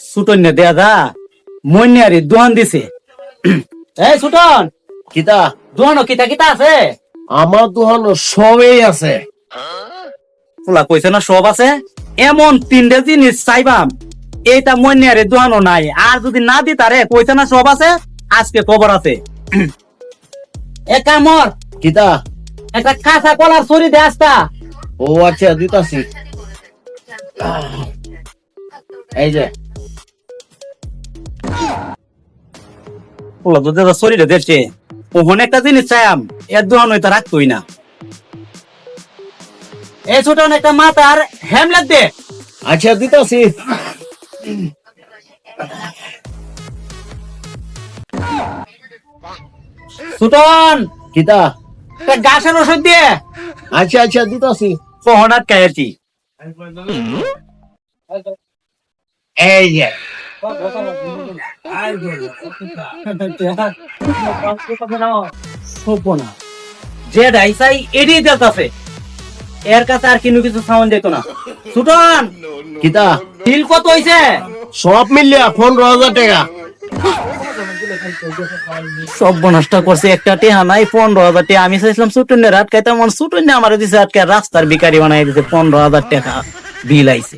সুটন দেয়া দা মন্যারি দোয়ান দিছে। এই সুটন কিতা দোয়ানো কিতা কিতা আছে? আমার দোকান সবই আছে। ফুলা কইছে না সব আছে। এমন তিনটে জিনিস চাইবাম, এইটা মন্যারি দোয়ানো নাই। আর যদি না দি তারে কইছে না সব আছে, আজকে খবর আছে। এক কামর কিতা একটা কাঁচা কলার ছড়ি দে আসতা। ও আচ্ছা দিতাছি। এই যে ফুলা দুধ ছড়িটা দেখছে ওখানে একটা জিনিস চাইম, এর দোয়ানো এটা রাখতোই না। এই ছোট একটা মাথার হেমলেট দে। আচ্ছা দিতাছি। সুটন কিতা একটা গাছের ওষুধ দিয়ে আচ্ছা আচ্ছা দিতাছি। কহনাত খাইছি। এই যে যে ডাইসাই এড়িয়ে যেতেছে, এর কাছে আর কিনু কিছু সাউন্ড যেত না। সুটন কিতা বিল কত হইছে? সব মিলিয়া 15,000 টাকা। সব বনষ্টা করছে, একটা টেহা নাই। 15,000 টাকা আমি চাইছিলাম সুটনের আটকাইতে, আমার সুটনে আমার দিছে আটকে রাস্তার ভিখারি বানাই দিছে। 15,000 টাকা বিল আইছে।